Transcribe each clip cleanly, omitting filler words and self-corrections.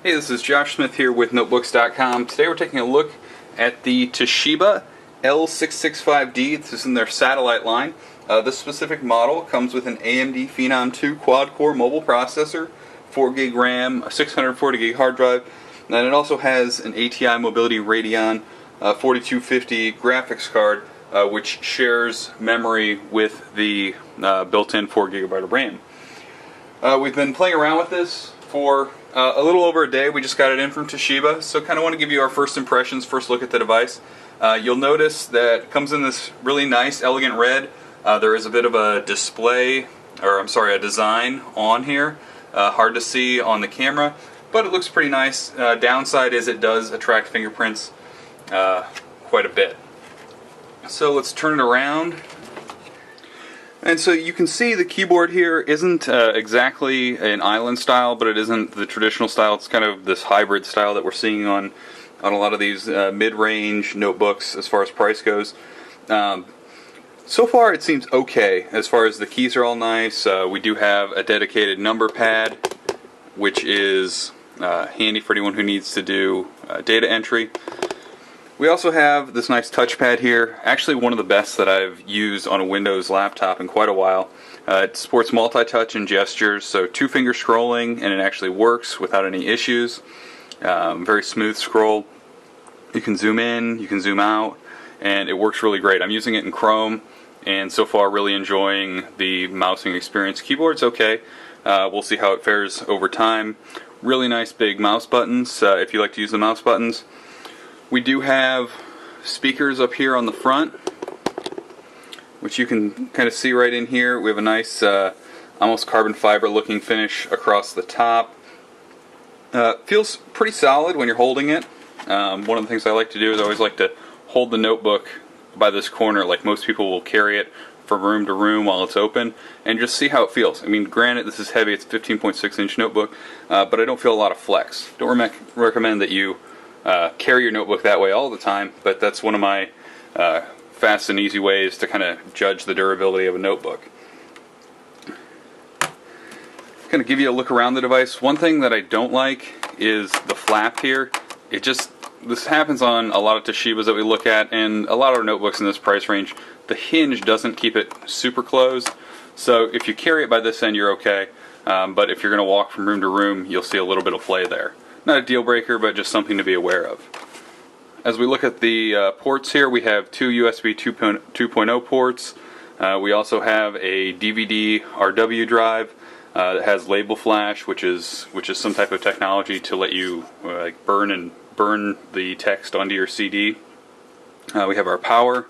Hey, this is Josh Smith here with Notebooks.com. Today we're taking a look at the Toshiba L655d. This is in their satellite line. This specific model comes with an AMD Phenom 2 quad-core mobile processor, 4 gig RAM, a 640 gig hard drive, and it also has an ATI Mobility Radeon 4250 graphics card, which shares memory with the built-in 4 gigabyte of RAM. We've been playing around with this for a little over a day. We just got it in from Toshiba, so kind of want to give you our first impressions, first look at the device. You'll notice that it comes in this really nice, elegant red. There is a bit of a display, or I'm sorry, a design on here. Hard to see on the camera, but it looks pretty nice. Downside is it does attract fingerprints quite a bit. So let's turn it around. And so you can see the keyboard here isn't exactly an island style, but it isn't the traditional style. It's kind of this hybrid style that we're seeing on a lot of these mid-range notebooks as far as price goes. So far it seems okay as far as the keys are all nice. We do have a dedicated number pad, which is handy for anyone who needs to do data entry. We also have this nice touchpad here, actually one of the best that I've used on a Windows laptop in quite a while. It supports multi-touch and gestures, so 2-finger scrolling, and it actually works without any issues. Very smooth scroll. You can zoom in, you can zoom out, and it works really great. I'm using it in Chrome, and so far really enjoying the mousing experience. Keyboard's okay. We'll see how it fares over time. Really nice big mouse buttons, if you like to use the mouse buttons. We do have speakers up here on the front, which you can kind of see right in here. We have a nice, almost carbon fiber looking finish across the top. Feels pretty solid when you're holding it. One of the things I like to do is I always like to hold the notebook by this corner, like most people will carry it from room to room while it's open, and just see how it feels. I mean, granted, this is heavy, it's a 15.6 inch notebook, but I don't feel a lot of flex. Don't recommend that you carry your notebook that way all the time, but that's one of my fast and easy ways to kind of judge the durability of a notebook. Kind of give you a look around the device. One thing that I don't like is the flap here. This happens on a lot of Toshibas that we look at, and a lot of our notebooks in this price range. The hinge doesn't keep it super closed, so if you carry it by this end, you're okay. But if you're going to walk from room to room, you'll see a little bit of play there. Not a deal breaker, but just something to be aware of. As we look at the ports here, we have 2 USB 2.0 ports. We also have a DVD RW drive that has label flash, which is some type of technology to let you burn the text onto your CD. We have our power.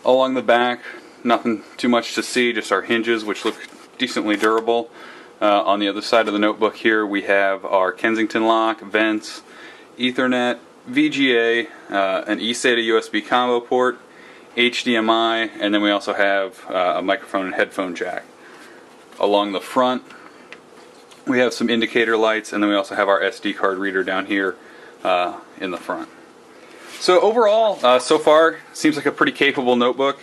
Along the back, nothing too much to see, just our hinges, which look decently durable. On the other side of the notebook here, we have our Kensington lock, vents, Ethernet, VGA, an eSATA USB combo port, HDMI, and then we also have a microphone and headphone jack. Along the front, we have some indicator lights, and then we also have our SD card reader down here in the front. So overall, so far, seems like a pretty capable notebook.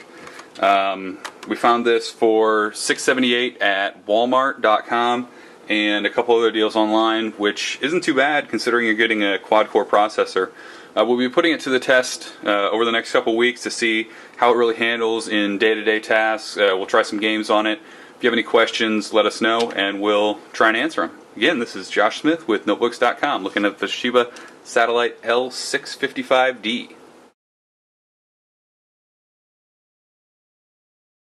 We found this for $678 at Walmart.com and a couple other deals online, which isn't too bad considering you're getting a quad-core processor. We'll be putting it to the test over the next couple weeks to see how it really handles in day-to-day tasks. We'll try some games on it. If you have any questions, let us know and we'll try and answer them. Again, this is Josh Smith with Notebooks.com looking at the Toshiba Satellite L655d.